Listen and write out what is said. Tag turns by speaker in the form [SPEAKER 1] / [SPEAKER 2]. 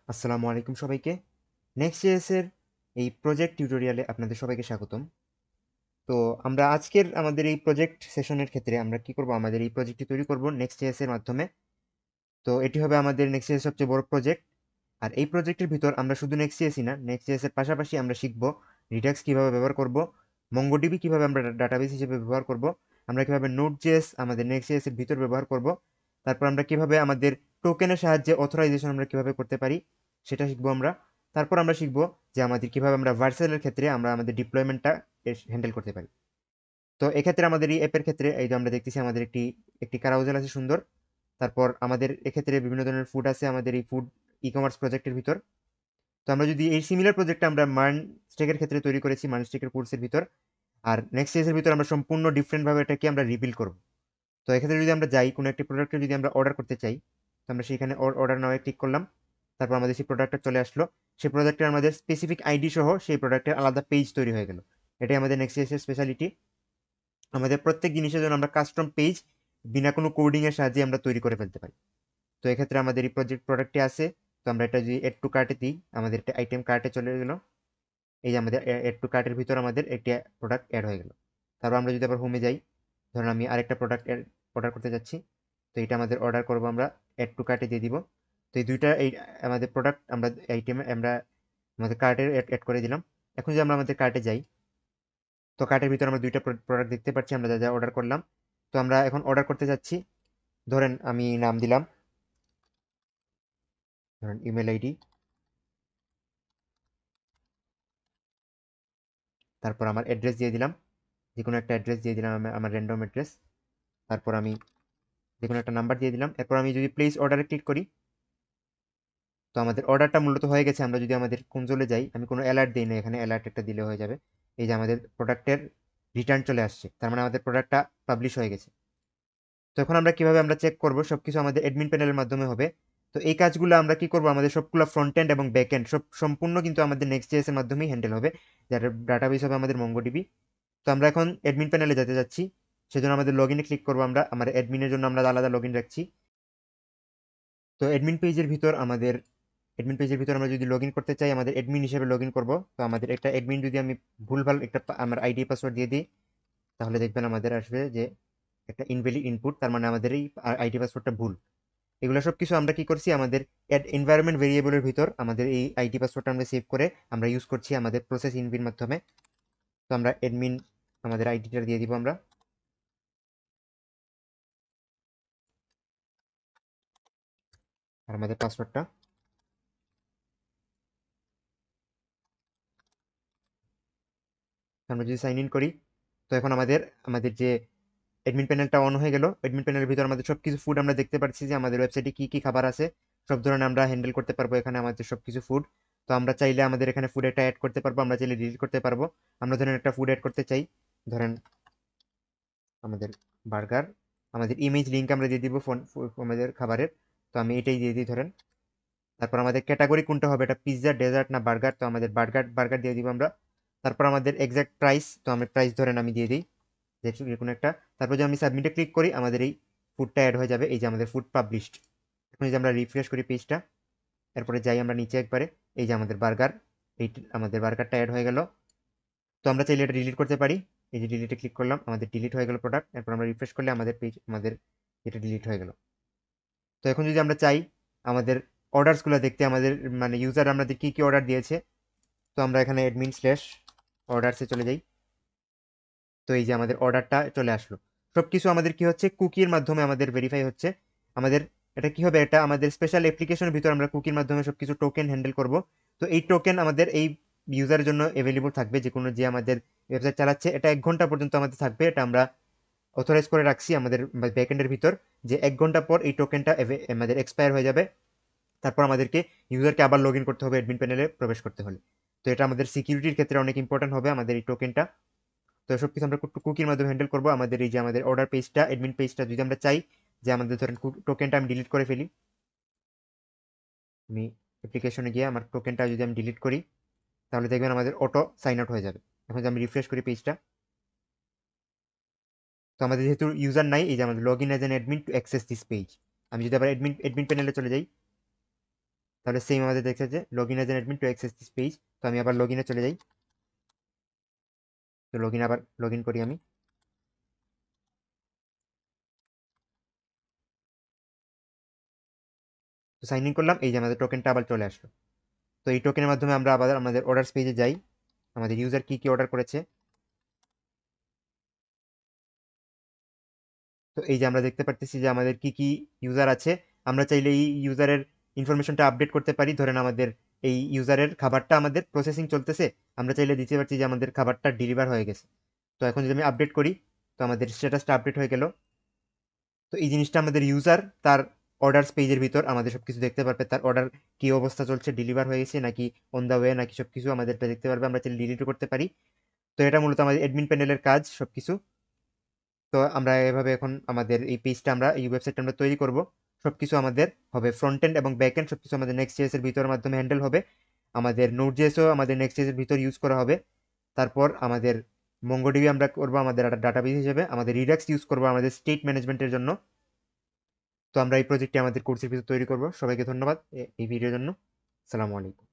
[SPEAKER 1] আসসালামু আলাইকুম সবাইকে। নেক্সট.জেএস এর এই প্রজেক্ট টিউটোরিয়ালে আপনাদের সবাইকে স্বাগতম। তো আমরা আজকের আমাদের এই প্রজেক্ট সেশনের ক্ষেত্রে আমরা কি করব, আমাদের এই প্রজেক্টটি তৈরি করব নেক্সট.জেএস এর মাধ্যমে। তো এটি হবে আমাদের নেক্সট.জেএস সবচেয়ে বড় প্রজেক্ট। আর এই প্রজেক্টের ভিতর আমরা শুধু নেক্সট.জেএসই না, নেক্সট.জেএস এর পাশাপাশি আমরা শিখব রিডাক্স কিভাবে ব্যবহার করব, মঙ্গোডিবি কিভাবে আমরা ডাটাবেস হিসেবে ব্যবহার করব, আমরা কিভাবে নোড.জেএস আমাদের নেক্সট.জেএস এর ভিতর ব্যবহার করব, তারপর আমরা কিভাবে আমাদের টোকেনের সাহায্যে অথরাইজেশন আমরা কিভাবে করতে পারি সেটা শিখবো আমরা। তারপর আমরা শিখবো যে আমাদের কিভাবে আমরা ভার্সেলের ক্ষেত্রে আমরা আমাদের ডিপ্লয়মেন্টটা হ্যান্ডেল করতে পারি। তো এক্ষেত্রে আমাদের এই অ্যাপের ক্ষেত্রে এই যে আমরা দেখতেছি আমাদের একটি একটি কারাউজাল আছে সুন্দর। তারপর আমাদের এক্ষেত্রে বিভিন্ন ধরনের ফুড আছে আমাদের এই ফুড ই কমার্স প্রজেক্টের ভিতর। তো আমরা যদি এই সিমিলার প্রজেক্টটা আমরা মার্ন স্টেকের ক্ষেত্রে তৈরি করেছি, মার্ন স্টেকের কোর্সের ভিতর। আর নেক্সট এর ভিতর আমরা সম্পূর্ণ ডিফারেন্ট ভাবে এটাকে আমরা রিবিল করব। তো এক্ষেত্রে যদি আমরা যাই কোনো একটি প্রোডাক্টে যদি আমরা অর্ডার করতে চাই, তো আমরা সেখানে অর্ডার নাও ক্লিক করলাম। তারপর আমাদের সেই প্রোডাক্টটা চলে আসলো। সেই প্রোডাক্টের আমাদের স্পেসিফিক আইডি সহ সেই প্রোডাক্টের আলাদা পেজ তৈরি হয়ে গেল। এটাই আমাদের নেক্সট এর স্পেশালিটি। আমাদের প্রত্যেক জিনিসের জন্য আমরা কাস্টম পেজ বিনা কোনো কোডিং এর সাহায্যে আমরা তৈরি করে ফেলতে পারি। তো এক্ষেত্রে আমাদের এই প্রোডাক্টটি আছে। তো আমরা এটা যদি এড টু কার্টে দিই, আমাদের একটা আইটেম কার্টে চলে গেল। এই যে আমাদের এড টু কার্টের ভিতর আমাদের একটি প্রোডাক্ট অ্যাড হয়ে গেল। তারপর আমরা যদি আবার হোমে যাই, ধরুন আমি আরেকটা প্রোডাক্ট অর্ডার করতে যাচ্ছি। তো এটা আমাদের অর্ডার করব, আমরা এড টু কার্টে দিয়ে দিব। তো এই দুইটা এই আমাদের প্রোডাক্ট আমরা আইটেমে আমরা আমাদের কার্টে অ্যাড করে দিলাম। এখন যদি আমরা আমাদের কার্টে যাই, তো কার্টের ভিতর আমরা দুইটা প্রোডাক্ট দেখতে পাচ্ছি আমরা যা যা অর্ডার করলাম। তো আমরা এখন অর্ডার করতে যাচ্ছি। ধরেন আমি নাম দিলাম, ধরেন ইমেল আইডি, তারপর আমার অ্যাড্রেস দিয়ে দিলাম, যে কোনো একটা অ্যাড্রেস দিয়ে দিলাম, আমার র্যান্ডম অ্যাড্রেস। তারপর আমি যে কোনো একটা নাম্বার দিয়ে দিলাম। এরপর আমি যদি প্লেস অর্ডারে ক্লিক করি, তো আমাদের অর্ডারটা মূলত হয়ে গেছে। আমরা যদি আমাদের কনসোলে যাই, আমি কোনো অ্যালার্ট দিই না, এখানে অ্যালার্ট একটা দিলে হয়ে যাবে। এই যে আমাদের প্রোডাক্টের রিটার্ন চলে আসছে, তার মানে আমাদের প্রোডাক্টটা পাবলিশ হয়ে গেছে। তো এখন আমরা কিভাবে আমরা চেক করব, সবকিছু আমাদের অ্যাডমিন প্যানেলের মাধ্যমে হবে। তো এই কাজগুলো আমরা কি করব, আমাদের সবগুলো ফ্রন্ট এন্ড এবং ব্যাক এন্ড সব সম্পূর্ণ কিন্তু আমাদের নেক্সট.জেএস এর মাধ্যমেই হ্যান্ডেল হবে, যার ডাটাবেস হবে আমাদের মঙ্গোডিবি। তো আমরা এখন অ্যাডমিন প্যানেলে যেতে যাচ্ছি। সেজন্য আমাদের লগইনে ক্লিক করব। আমরা আমার অ্যাডমিনের জন্য আমরা আলাদা লগইন রাখছি। তো অ্যাডমিন পেজের ভিতর আমরা যদি লগ ইন করতে চাই, আমাদের অ্যাডমিন হিসেবে লগ ইন করবো। তো আমাদের একটা অ্যাডমিন যদি আমি ভুলভাল একটা আমার আইডি পাসওয়ার্ড দিয়ে দিই, তাহলে দেখবেন আমাদের আসবে যে একটা ইনভ্যালিড ইনপুট, তার মানে আমাদের এই আইডি পাসওয়ার্ডটা ভুল। এগুলো সব কিছু আমরা কি করছি, আমাদের এনভায়রনমেন্ট ভেরিয়েবলের ভিতর আমাদের এই আইডি পাসওয়ার্ডটা আমরা সেভ করে আমরা ইউজ করছি আমাদের প্রসেস ইনভির মাধ্যমে। তো আমরা অ্যাডমিন আমাদের আইডিটা দিয়ে দিব আমরা, আর আমাদের পাসওয়ার্ডটা। আমরা যদি সাইন ইন করি, তো এখন আমাদের আমাদের যে অ্যাডমিন প্যানেলটা অন হয়ে গেল। অ্যাডমিন প্যানেলের ভিতর আমাদের সবকিছু ফুড আমরা দেখতে পাচ্ছি, যে আমাদের ওয়েবসাইটে কি কি খাবার আছে সব ধরনের আমরা হ্যান্ডেল করতে পারবো এখানে আমাদের সবকিছু ফুড। তো আমরা চাইলে আমাদের এখানে ফুড একটা অ্যাড করতে পারবো, আমরা চাইলে ডিলিট করতে পারবো। আমরা ধরেন একটা ফুড অ্যাড করতে চাই, ধরেন আমাদের বার্গার, আমাদের ইমেজ লিঙ্ক আমরা দিয়ে দিব ফোন আমাদের খাবারের। তো আমি এটাই দিয়ে দিই ধরেন। তারপর আমাদের ক্যাটাগরি কোনটা হবে, এটা পিৎজা, ডেজার্ট না বার্গার, তো আমাদের বার্গার বার্গার দিয়ে দিব আমরা। তারপর আমাদের এক্সাক্ট প্রাইস, তো আমি প্রাইস ধরেন আমি দিয়ে দিই যে কোনো একটা। তারপর যদি আমি সাবমিটে ক্লিক করি, আমাদের এই ফুডটা অ্যাড হয়ে যাবে, এই যে আমাদের ফুড পাবলিশড। এখন যদি আমরা রিফ্রেশ করি পেজটা, এরপরে যাই আমরা নিচে একবারে, এই যে আমাদের বার্গার, এই আমাদের বার্গারটা অ্যাড হয়ে গেল। তো আমরা চাইলে এটা ডিলিট করতে পারি। এই যে ডিলিটে ক্লিক করলাম, আমাদের ডিলিট হয়ে গেল প্রোডাক্ট। এরপর আমরা রিফ্রেশ করলে আমাদের পেজ আমাদের এটা ডিলিট হয়ে গেল। তো এখন যদি আমরা চাই আমাদের অর্ডারসগুলো দেখতে, আমাদের মানে ইউজার আমাদের কি কি অর্ডার দিয়েছে, তো আমরা এখানে অ্যাডমিন স্ল্যাশ অর্ডারসে চলে যাই। তো এই যে আমাদের অর্ডারটা চলে আসলো। সবকিছু আমাদের কি হচ্ছে, কুকির মাধ্যমে আমাদের ভেরিফাই হচ্ছে। আমাদের এটা কি হবে, এটা আমাদের স্পেশাল অ্যাপ্লিকেশনের ভিতর আমরা কুকির মাধ্যমে সবকিছু টোকেন হ্যান্ডেল করব। তো এই টোকেন আমাদের এই ইউজারের জন্য অ্যাভেলেবল থাকবে, যে কোনো যে আমাদের ওয়েবসাইট চালাচ্ছে, এটা 1 ঘন্টা পর্যন্ত আমাদের থাকবে। এটা আমরা অথরাইজ করে রাখছি আমাদের ব্যাকএন্ডের ভিতর, যে 1 ঘন্টা পর এই টোকেনটা আমাদের এক্সপায়ার হয়ে যাবে। তারপর আমাদেরকে ইউজারকে আবার লগ ইন করতে হবে অ্যাডমিন প্যানেলে প্রবেশ করতে হলে। তো এটা আমাদের সিকিউরিটির ক্ষেত্রে অনেক ইম্পর্টেন্ট হবে আমাদের এই টোকেনটা। তো সবকিছু আমরা কুকির মাধ্যমে হ্যান্ডেল করবো। আমাদের এই যে আমাদের অর্ডার পেজটা, অ্যাডমিন পেজটা যদি আমরা চাই যে আমাদের ধরেন টোকেনটা আমি ডিলিট করে ফেলি, আমি অ্যাপ্লিকেশনে গিয়ে আমার টোকেনটা যদি আমি ডিলিট করি, তাহলে দেখবেন আমাদের অটো সাইন আউট হয়ে যাবে। এখন যদি আমি রিফ্রেশ করি পেজটা, তো আমাদের যেহেতু ইউজার নাই, এই যে আমাদের log in as an admin to access this page. আমি যদি আবার অ্যাডমিন প্যানেলে চলে যাই, তাহলে সেম আমাদের দেখছে যে log in as an admin to access this page. তো আমি আবার লগ ইনে চলে যাই। তো আবার লগ ইন করি আমি। তো সাইন ইন করলাম, এই যে আমাদের টোকেনটা আবার চলে আসলো। তো এই টোকেনের মাধ্যমে আমরা আবার আমাদের অর্ডার পেজে যাই, আমাদের ইউজার কি কি অর্ডার করেছে। তো এই যে আমরা দেখতে পারতেছি যে আমাদের কি কি ইউজার আছে। আমরা চাইলে এই ইউজারের ইনফরমেশনটা আপডেট করতে পারি। ধরেন আমাদের এই ইউজারের খাবারটা আমাদের প্রসেসিং চলতেছে, আমরা চাইলে দিতে পারছি যে আমাদের খাবারটা ডেলিভার হয়ে গেছে। তো এখন যদি আমি আপডেট করি, তো আমাদের স্ট্যাটাসটা আপডেট হয়ে গেল। তো এই জিনিসটা আমাদের ইউজার তার অর্ডার পেজের ভিতর আমাদের সবকিছু দেখতে পারবে, তার অর্ডার কি অবস্থা চলছে, ডেলিভার হয়ে গেছে নাকি অন দা ওয়ে, নাকি সবকিছু আমাদের দেখতে পারবে। আমরা চাইলে ডিলিটও করতে পারি। তো এটা মূলত আমাদের অ্যাডমিন প্যানেলের কাজ সবকিছু। তো আমরা এভাবে এখন আমাদের এই পেজটা আমরা এই ওয়েবসাইটটা আমরা তৈরি করব। সবকিছু আমাদের হবে ফ্রন্ট এন্ড এবং ব্যাক এন্ড, সবকিছু আমাদের নেক্সট জেএস এর ভিতরের মাধ্যমে হ্যান্ডেল হবে। আমাদের নোড জেএসও আমাদের নেক্সট জেএস এর ভিতর ইউজ করা হবে। তারপর আমাদের মঙ্গোডিবি আমরা করবো আমাদের একটা ডাটাবেস হিসেবে, আমাদের রিডাক্স ইউজ করবো আমাদের স্টেট ম্যানেজমেন্টের জন্য। তো আমরা এই প্রজেক্টটি আমাদের কোর্সের ভিতর তৈরি করব। সবাইকে ধন্যবাদ এই ভিডিওর জন্য। আসসালামু আলাইকুম।